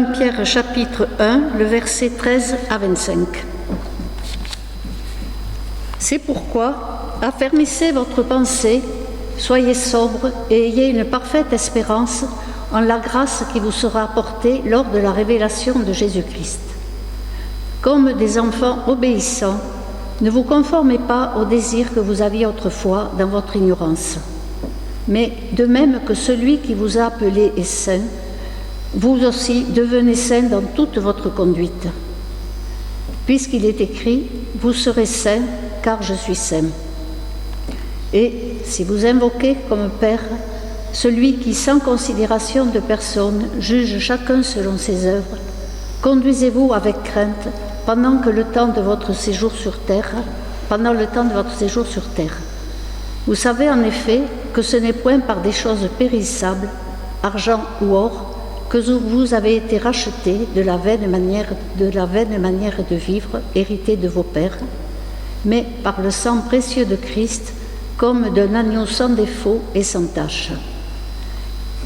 1 Pierre chapitre 1, le verset 13 à 25. C'est pourquoi, affermissez votre pensée, soyez sobre et ayez une parfaite espérance en la grâce qui vous sera apportée lors de la révélation de Jésus-Christ. Comme des enfants obéissants, ne vous conformez pas aux désirs que vous aviez autrefois dans votre ignorance. Mais de même que celui qui vous a appelé est saint, vous aussi devenez saints dans toute votre conduite. Puisqu'il est écrit, vous serez saints, car je suis saint. Et si vous invoquez comme Père celui qui, sans considération de personne, juge chacun selon ses œuvres, conduisez-vous avec crainte pendant le temps de votre séjour sur terre. Vous savez en effet que ce n'est point par des choses périssables, argent ou or, que vous avez été rachetés de la vaine manière de vivre héritée de vos pères, mais par le sang précieux de Christ, comme d'un agneau sans défaut et sans tache.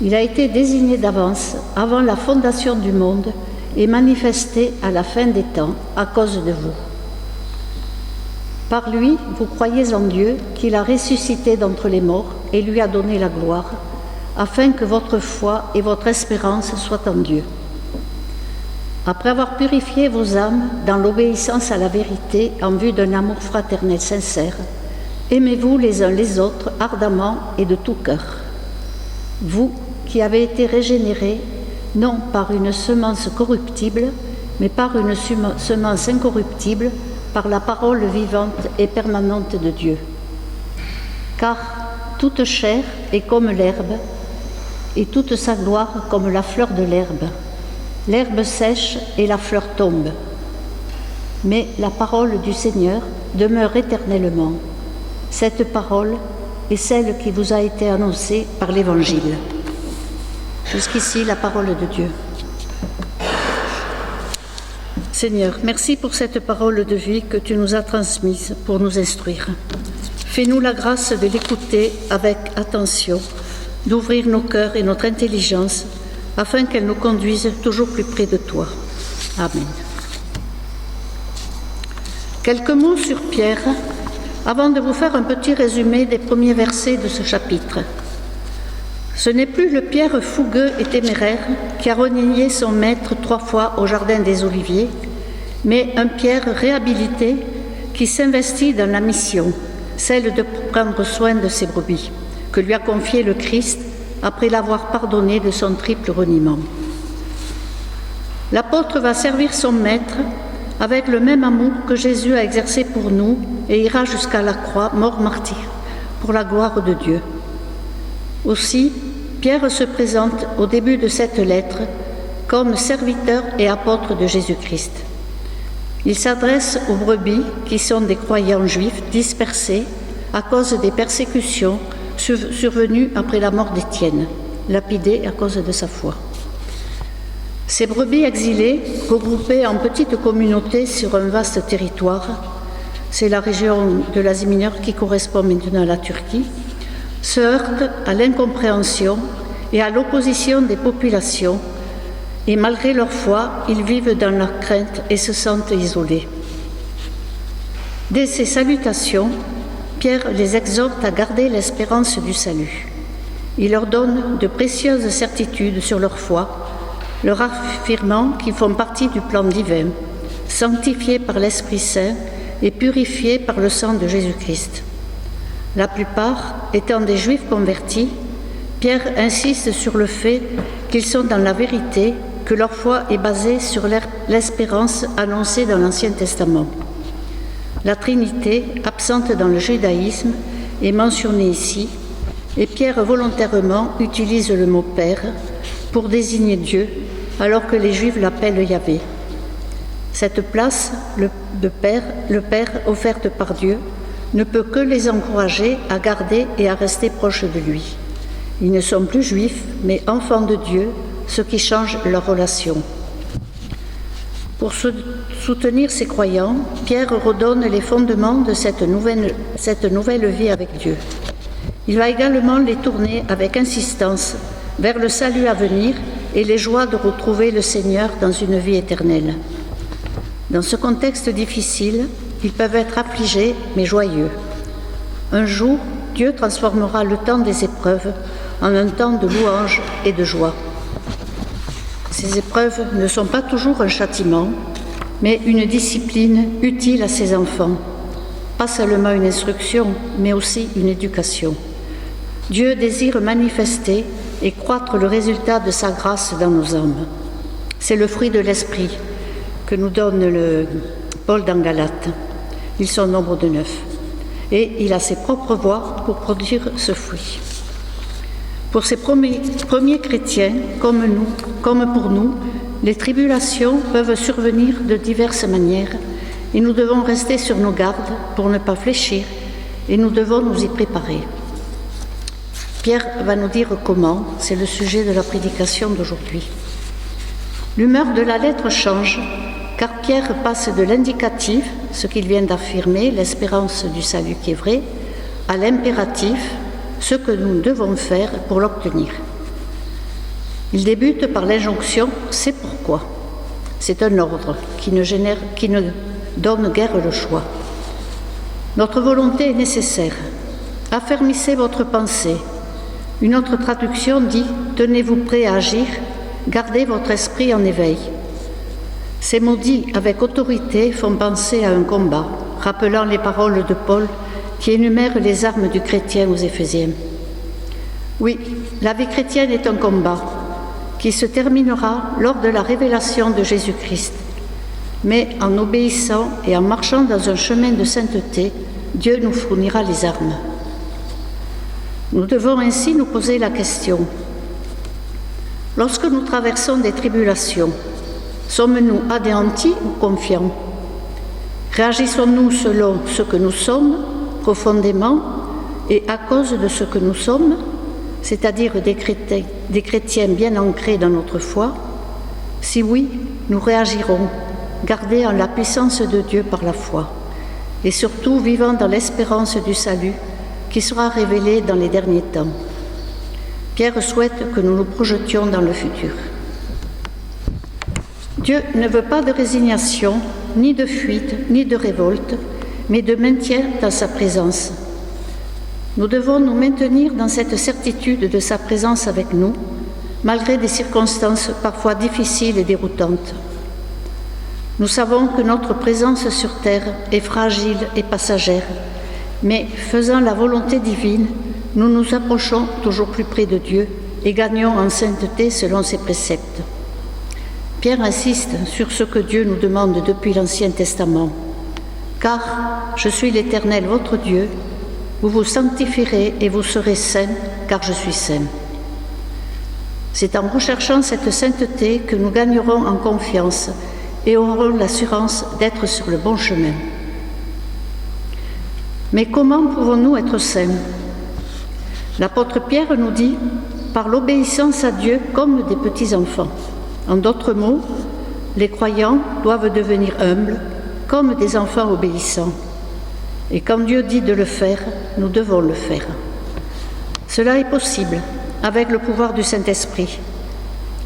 Il a été désigné d'avance, avant la fondation du monde, et manifesté à la fin des temps à cause de vous. Par lui, vous croyez en Dieu, qu'il a ressuscité d'entre les morts et lui a donné la gloire, afin que votre foi et votre espérance soient en Dieu. Après avoir purifié vos âmes dans l'obéissance à la vérité en vue d'un amour fraternel sincère, aimez-vous les uns les autres ardemment et de tout cœur. Vous qui avez été régénérés, non par une semence corruptible, mais par une semence incorruptible, par la parole vivante et permanente de Dieu. Car toute chair est comme l'herbe, et toute sa gloire comme la fleur de l'herbe. L'herbe sèche et la fleur tombe. Mais la parole du Seigneur demeure éternellement. Cette parole est celle qui vous a été annoncée par l'Évangile. Jusqu'ici, la parole de Dieu. Seigneur, merci pour cette parole de vie que tu nous as transmise pour nous instruire. Fais-nous la grâce de l'écouter avec attention, d'ouvrir nos cœurs et notre intelligence, afin qu'elle nous conduise toujours plus près de toi. Amen. Quelques mots sur Pierre, avant de vous faire un petit résumé des premiers versets de ce chapitre. Ce n'est plus le Pierre fougueux et téméraire qui a renié son maître 3 fois au jardin des Oliviers, mais un Pierre réhabilité qui s'investit dans la mission, celle de prendre soin de ses brebis, que lui a confié le Christ après l'avoir pardonné de son triple reniement. L'apôtre va servir son maître avec le même amour que Jésus a exercé pour nous et ira jusqu'à la croix, mort martyr, pour la gloire de Dieu. Aussi, Pierre se présente au début de cette lettre comme serviteur et apôtre de Jésus-Christ. Il s'adresse aux brebis qui sont des croyants juifs dispersés à cause des persécutions survenues après la mort d'Étienne, lapidé à cause de sa foi. Ces brebis exilées, regroupées en petites communautés sur un vaste territoire, c'est la région de l'Asie mineure qui correspond maintenant à la Turquie, se heurtent à l'incompréhension et à l'opposition des populations, et malgré leur foi, ils vivent dans leur crainte et se sentent isolés. Dès ces salutations, Pierre les exhorte à garder l'espérance du salut. Il leur donne de précieuses certitudes sur leur foi, leur affirmant qu'ils font partie du plan divin, sanctifiés par l'Esprit Saint et purifiés par le sang de Jésus-Christ. La plupart étant des Juifs convertis, Pierre insiste sur le fait qu'ils sont dans la vérité, que leur foi est basée sur l'espérance annoncée dans l'Ancien Testament. La Trinité, absente dans le judaïsme, est mentionnée ici, et Pierre volontairement utilise le mot « Père » pour désigner Dieu, alors que les Juifs l'appellent Yahvé. Cette place, le Père offerte par Dieu, ne peut que les encourager à garder et à rester proches de lui. Ils ne sont plus juifs, mais enfants de Dieu, ce qui change leur relation. Pour soutenir ces croyants, Pierre redonne les fondements de cette nouvelle vie avec Dieu. Il va également les tourner avec insistance vers le salut à venir et les joies de retrouver le Seigneur dans une vie éternelle. Dans ce contexte difficile, ils peuvent être affligés mais joyeux. Un jour, Dieu transformera le temps des épreuves en un temps de louange et de joie. Ces épreuves ne sont pas toujours un châtiment, mais une discipline utile à ses enfants. Pas seulement une instruction, mais aussi une éducation. Dieu désire manifester et croître le résultat de sa grâce dans nos âmes. C'est le fruit de l'Esprit que nous donne Paul dans Galates. Ils sont au nombre de 9. Et il a ses propres voies pour produire ce fruit. Pour ces premiers chrétiens, comme pour nous, les tribulations peuvent survenir de diverses manières et nous devons rester sur nos gardes pour ne pas fléchir et nous devons nous y préparer. Pierre va nous dire comment, c'est le sujet de la prédication d'aujourd'hui. L'humeur de la lettre change, car Pierre passe de l'indicatif, ce qu'il vient d'affirmer, l'espérance du salut qui est vrai, à l'impératif, ce que nous devons faire pour l'obtenir. Il débute par l'injonction « c'est pourquoi ». C'est un ordre qui ne donne guère le choix. Notre volonté est nécessaire. Affermissez votre pensée. Une autre traduction dit « tenez-vous prêt à agir, gardez votre esprit en éveil ». Ces mots dits avec autorité font penser à un combat, rappelant les paroles de Paul qui énumèrent les armes du chrétien aux Éphésiens. Oui, la vie chrétienne est un combat qui se terminera lors de la révélation de Jésus-Christ. Mais en obéissant et en marchant dans un chemin de sainteté, Dieu nous fournira les armes. Nous devons ainsi nous poser la question. Lorsque nous traversons des tribulations, sommes-nous anéantis ou confiants? Réagissons-nous selon ce que nous sommes, profondément, et à cause de ce que nous sommes, c'est-à-dire des chrétiens bien ancrés dans notre foi? Si oui, nous réagirons, gardés en la puissance de Dieu par la foi, et surtout vivant dans l'espérance du salut qui sera révélé dans les derniers temps. Pierre souhaite que nous nous projetions dans le futur. Dieu ne veut pas de résignation, ni de fuite, ni de révolte, mais de maintien dans sa présence. Nous devons nous maintenir dans cette certitude de sa présence avec nous, malgré des circonstances parfois difficiles et déroutantes. Nous savons que notre présence sur terre est fragile et passagère, mais faisant la volonté divine, nous nous approchons toujours plus près de Dieu et gagnons en sainteté selon ses préceptes. Pierre insiste sur ce que Dieu nous demande depuis l'Ancien Testament. « Car je suis l'Éternel, votre Dieu, vous vous sanctifierez et vous serez saints, car je suis saint. » C'est en recherchant cette sainteté que nous gagnerons en confiance et aurons l'assurance d'être sur le bon chemin. Mais comment pouvons-nous être saints? L'apôtre Pierre nous dit « par l'obéissance à Dieu comme des petits-enfants ». En d'autres mots, les croyants doivent devenir humbles, comme des enfants obéissants. Et quand Dieu dit de le faire, nous devons le faire. Cela est possible avec le pouvoir du Saint-Esprit.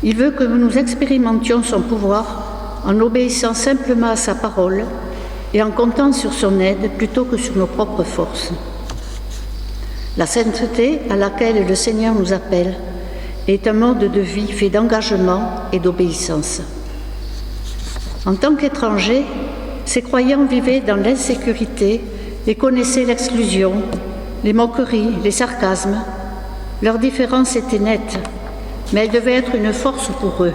Il veut que nous expérimentions son pouvoir en obéissant simplement à sa parole et en comptant sur son aide plutôt que sur nos propres forces. La sainteté à laquelle le Seigneur nous appelle est un mode de vie fait d'engagement et d'obéissance. En tant qu'étrangers, ces croyants vivaient dans l'insécurité et connaissaient l'exclusion, les moqueries, les sarcasmes. Leur différence était nette, mais elle devait être une force pour eux.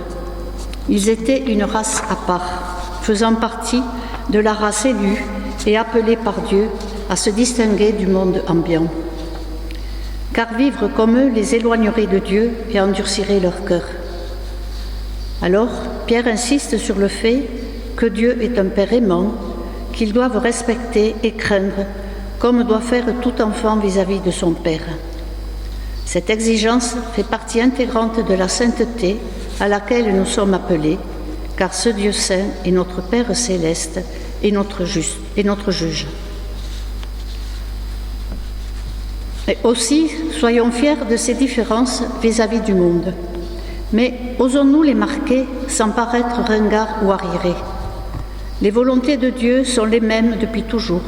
Ils étaient une race à part, faisant partie de la race élue et appelée par Dieu à se distinguer du monde ambiant. Car vivre comme eux les éloignerait de Dieu et endurcirait leur cœur. Alors, Pierre insiste sur le fait que Dieu est un Père aimant, qu'ils doivent respecter et craindre, comme doit faire tout enfant vis-à-vis de son Père. Cette exigence fait partie intégrante de la sainteté à laquelle nous sommes appelés, car ce Dieu saint est notre Père céleste et notre juge. Et aussi, soyons fiers de ces différences vis-à-vis du monde. Mais osons-nous les marquer sans paraître ringards ou arriérés. Les volontés de Dieu sont les mêmes depuis toujours.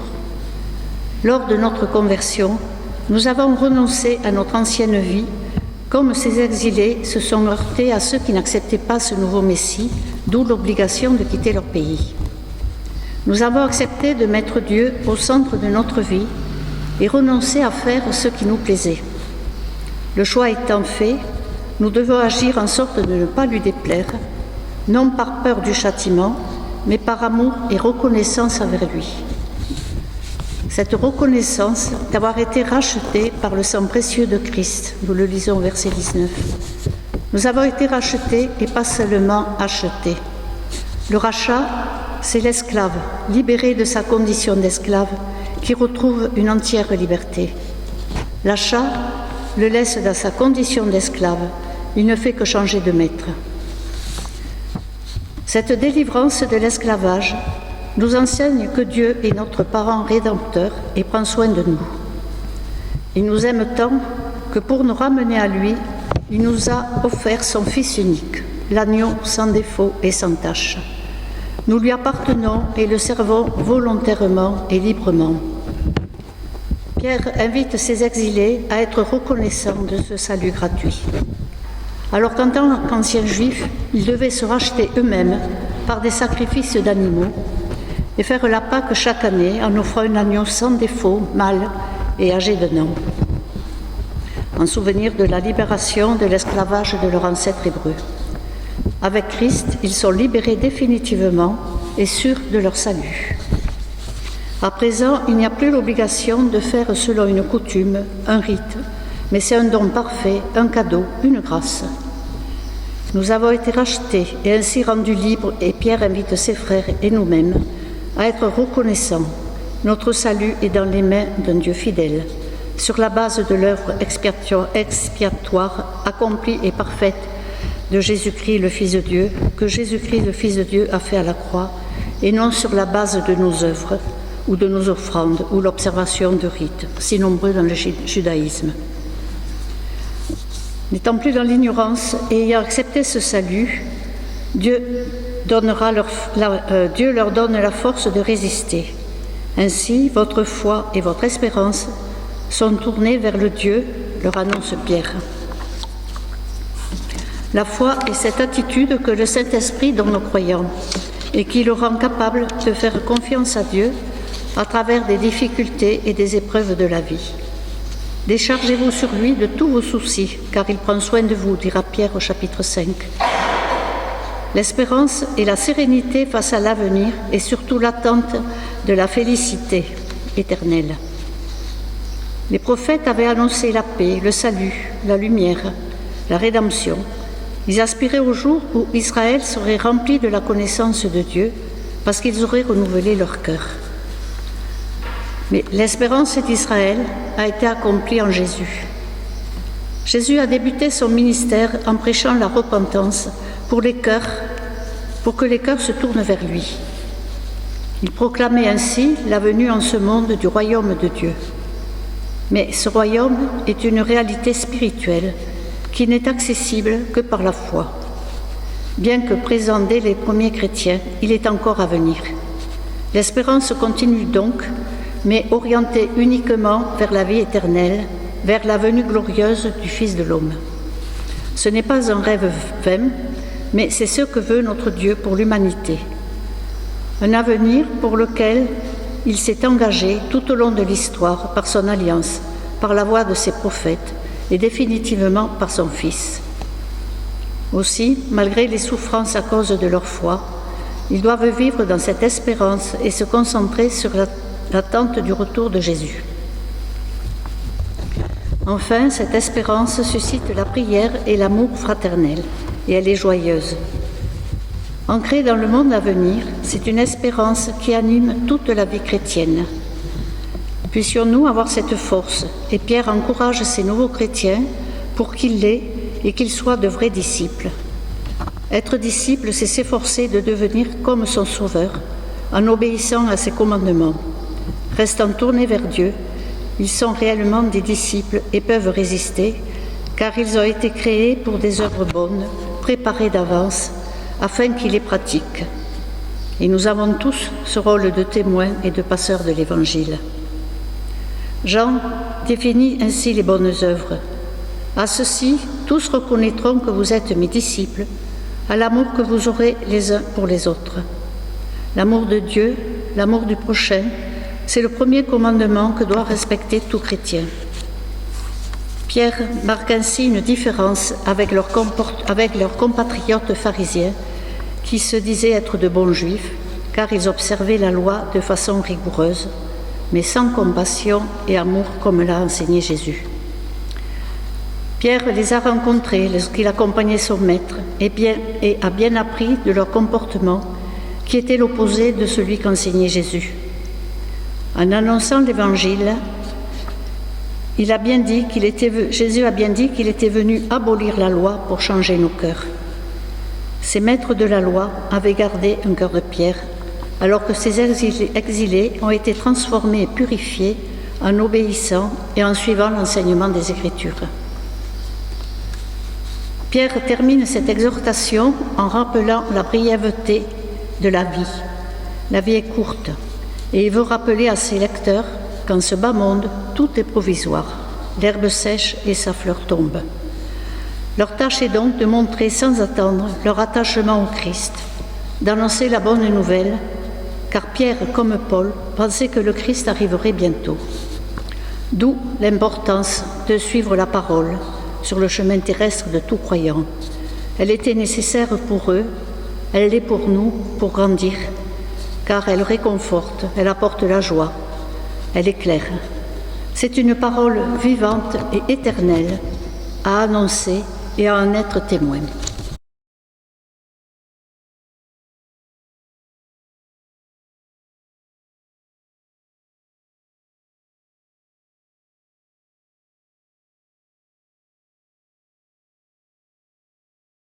Lors de notre conversion, nous avons renoncé à notre ancienne vie, comme ces exilés se sont heurtés à ceux qui n'acceptaient pas ce nouveau Messie, d'où l'obligation de quitter leur pays. Nous avons accepté de mettre Dieu au centre de notre vie et renoncé à faire ce qui nous plaisait. Le choix étant fait, nous devons agir en sorte de ne pas lui déplaire, non par peur du châtiment, mais par amour et reconnaissance envers lui. Cette reconnaissance d'avoir été rachetés par le sang précieux de Christ, nous le lisons au verset 19. Nous avons été rachetés et pas seulement achetés. Le rachat, c'est l'esclave, libéré de sa condition d'esclave, qui retrouve une entière liberté. L'achat le laisse dans sa condition d'esclave, il ne fait que changer de maître. Cette délivrance de l'esclavage nous enseigne que Dieu est notre parent rédempteur et prend soin de nous. Il nous aime tant que pour nous ramener à lui, il nous a offert son Fils unique, l'agneau sans défaut et sans tache. Nous lui appartenons et le servons volontairement et librement. Pierre invite ses exilés à être reconnaissants de ce salut gratuit. Alors qu'en tant qu'anciens juifs, ils devaient se racheter eux-mêmes par des sacrifices d'animaux et faire la Pâque chaque année en offrant un agneau sans défaut, mâle et âgé d'1 an, en souvenir de la libération de l'esclavage de leur ancêtre hébreu. Avec Christ, ils sont libérés définitivement et sûrs de leur salut. À présent, il n'y a plus l'obligation de faire selon une coutume, un rite, mais c'est un don parfait, un cadeau, une grâce. Nous avons été rachetés et ainsi rendus libres, et Pierre invite ses frères et nous-mêmes à être reconnaissants. Notre salut est dans les mains d'un Dieu fidèle, sur la base de l'œuvre expiatoire accomplie et parfaite de Jésus-Christ le Fils de Dieu, que Jésus-Christ le Fils de Dieu a fait à la croix, et non sur la base de nos œuvres ou de nos offrandes ou l'observation de rites, si nombreux dans le judaïsme. N'étant plus dans l'ignorance et ayant accepté ce salut, Dieu leur donne la force de résister. Ainsi, votre foi et votre espérance sont tournées vers le Dieu, leur annonce Pierre. La foi est cette attitude que le Saint-Esprit donne aux croyants et qui le rend capable de faire confiance à Dieu à travers des difficultés et des épreuves de la vie. Déchargez-vous sur lui de tous vos soucis, car il prend soin de vous, dira Pierre au chapitre 5. L'espérance et la sérénité face à l'avenir et surtout l'attente de la félicité éternelle. Les prophètes avaient annoncé la paix, le salut, la lumière, la rédemption. Ils aspiraient au jour où Israël serait rempli de la connaissance de Dieu parce qu'ils auraient renouvelé leur cœur. Mais l'espérance d'Israël a été accomplie en Jésus. Jésus a débuté son ministère en prêchant la repentance pour que les cœurs se tournent vers lui. Il proclamait ainsi la venue en ce monde du royaume de Dieu. Mais ce royaume est une réalité spirituelle qui n'est accessible que par la foi. Bien que présent dès les premiers chrétiens, il est encore à venir. L'espérance continue donc, mais orientée uniquement vers la vie éternelle, vers la venue glorieuse du Fils de l'homme. Ce n'est pas un rêve vain, mais c'est ce que veut notre Dieu pour l'humanité. Un avenir pour lequel il s'est engagé tout au long de l'histoire par son alliance, par la voix de ses prophètes et définitivement par son Fils. Aussi, malgré les souffrances à cause de leur foi, ils doivent vivre dans cette espérance et se concentrer sur l'attente du retour de Jésus. Enfin, cette espérance suscite la prière et l'amour fraternel, et elle est joyeuse. Ancrée dans le monde à venir, c'est une espérance qui anime toute la vie chrétienne. Puissions-nous avoir cette force, et Pierre encourage ces nouveaux chrétiens pour qu'ils l'aient et qu'ils soient de vrais disciples. Être disciple, c'est s'efforcer de devenir comme son Sauveur, en obéissant à ses commandements. Restant tournés vers Dieu, ils sont réellement des disciples et peuvent résister, car ils ont été créés pour des œuvres bonnes, préparés d'avance afin qu'ils les pratiquent. Et nous avons tous ce rôle de témoins et de passeurs de l'Évangile. Jean définit ainsi les bonnes œuvres. À ceci, tous reconnaîtront que vous êtes mes disciples, à l'amour que vous aurez les uns pour les autres. L'amour de Dieu, l'amour du prochain, c'est le premier commandement que doit respecter tout chrétien. Pierre marque ainsi une différence avec leurs compatriotes pharisiens qui se disaient être de bons juifs, car ils observaient la loi de façon rigoureuse, mais sans compassion et amour comme l'a enseigné Jésus. Pierre les a rencontrés lorsqu'il accompagnait son maître et a bien appris de leur comportement qui était l'opposé de celui qu'enseignait Jésus. En annonçant l'Évangile, Jésus a bien dit qu'il était venu abolir la loi pour changer nos cœurs. Ces maîtres de la loi avaient gardé un cœur de pierre, alors que ces exilés ont été transformés et purifiés en obéissant et en suivant l'enseignement des Écritures. Pierre termine cette exhortation en rappelant la brièveté de la vie. La vie est courte et il veut rappeler à ses lecteurs qu'en ce bas monde, tout est provisoire. L'herbe sèche et sa fleur tombe. Leur tâche est donc de montrer sans attendre leur attachement au Christ, d'annoncer la bonne nouvelle, car Pierre, comme Paul, pensait que le Christ arriverait bientôt. D'où l'importance de suivre la parole sur le chemin terrestre de tout croyant. Elle était nécessaire pour eux, elle l'est pour nous, pour grandir, car elle réconforte, elle apporte la joie, elle éclaire. C'est une parole vivante et éternelle à annoncer et à en être témoin.